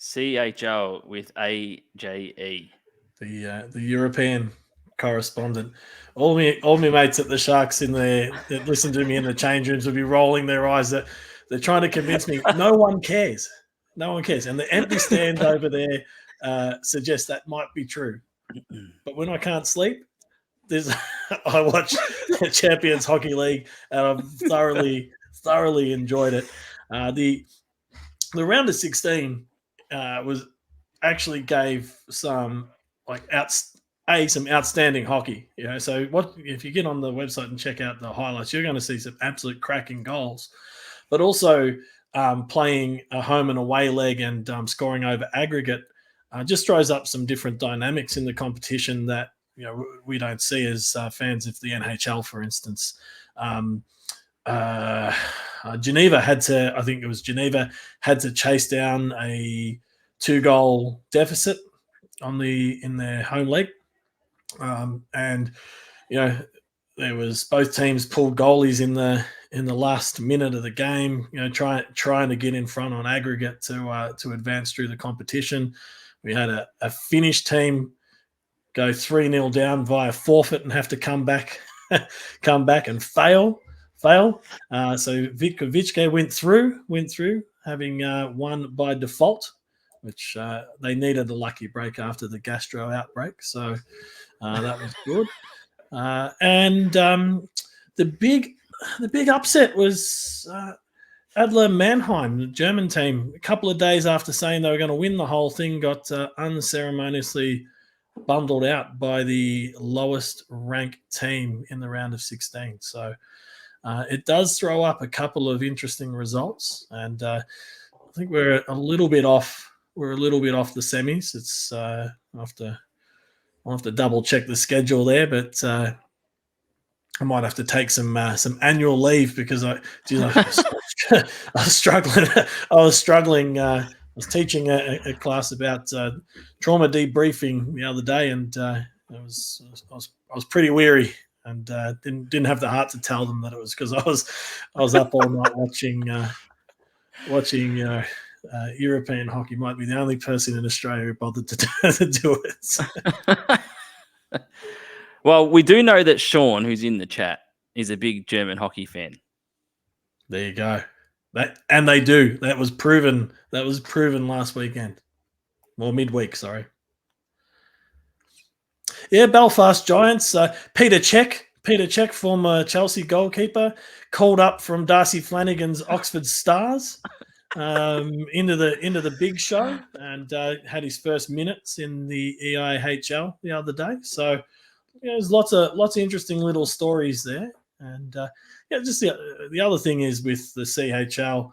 CHL with AJE. The European correspondent. All my mates at the Sharks that listen to me in the change rooms will be rolling their eyes. That they're trying to convince me no one cares. No one cares. And the empty stand over there suggests that might be true. But when I can't sleep, I watch the Champions Hockey League, and I've thoroughly enjoyed it. The round of 16 was actually gave some some outstanding hockey. So what if you get on the website and check out the highlights, you're going to see some absolute cracking goals, but also playing a home and away leg and scoring over aggregate just throws up some different dynamics in the competition that we don't see as fans of the NHL, for instance. Geneva had to chase down a 2-goal deficit in their home leg, and there was both teams pulled goalies in the last minute of the game, trying to get in front on aggregate to advance through the competition. We had a Finnish team go 3-0 down via forfeit and have to come back and fail. So Vitkovic went through, having won by default, which they needed a lucky break after the gastro outbreak. So that was good. And the big upset was Adler Mannheim, the German team. A couple of days after saying they were going to win the whole thing, got unceremoniously bundled out by the lowest ranked team in the round of 16. So it does throw up a couple of interesting results, and I think we're a little bit off. We're a little bit off the semis. It's I'll have to double check the schedule there, but I might have to take some annual leave because I was struggling. I was teaching a class about trauma debriefing the other day, and I was pretty weary, and didn't have the heart to tell them that it was because I was up all night watching European hockey. Might be the only person in Australia who bothered to do it. Well, we do know that Sean, who's in the chat, is a big German hockey fan. There you go. And they do. That was proven last weekend. Well, midweek, sorry. Yeah, Belfast Giants. Peter Cech, former Chelsea goalkeeper, called up from Darcy Flanagan's Oxford Stars into the big show, and had his first minutes in the EIHL the other day. So there's lots of interesting little stories there. And just the other thing is with the CHL,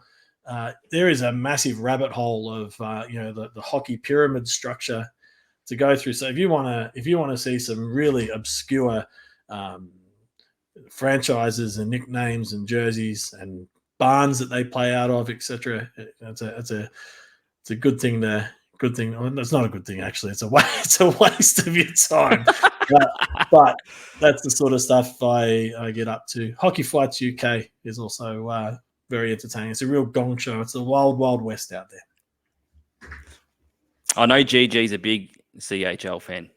there is a massive rabbit hole of the hockey pyramid structure to go through. So if you want to see some really obscure franchises and nicknames and jerseys and barns that they play out of, etc., it's a good thing. It's not a good thing, actually. It's a waste of your time. but that's the sort of stuff I get up to. Hockey Fights UK is also very entertaining. It's a real gong show. It's the wild, wild west out there. I know GG's a big CHL fan.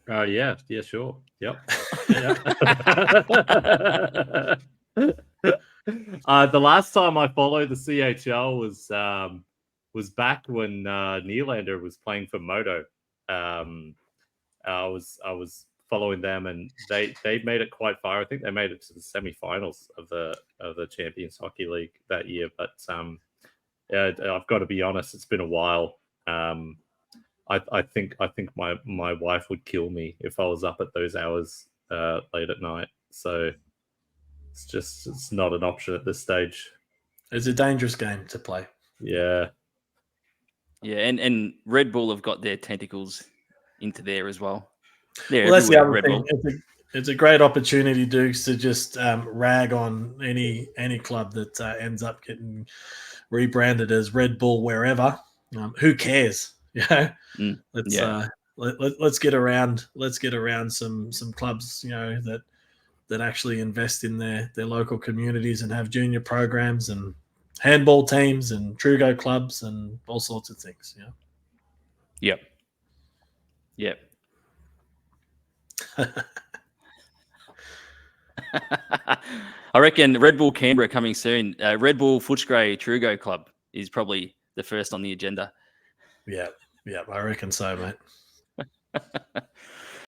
Yeah, sure. Yep. The last time I followed the CHL was back when Nylander was playing for Modo. I was following them, and they made it quite far. I think they made it to the semi-finals of the Champions Hockey League that year. But I've got to be honest, it's been a while. I think my wife would kill me if I was up at those hours late at night. So it's not an option at this stage. It's a dangerous game to play. Yeah. Yeah, and Red Bull have got their tentacles into there as well. That's the other thing. It's a great opportunity, Dukes, to just rag on any club that ends up getting rebranded as Red Bull wherever. Who cares? Let's get around some clubs, that actually invest in their local communities and have junior programs and handball teams and Trugo clubs and all sorts of things. Yep. Yep. I reckon Red Bull Canberra coming soon. Red Bull Footscray Trugo Club is probably the first on the agenda. Yeah, I reckon so, mate.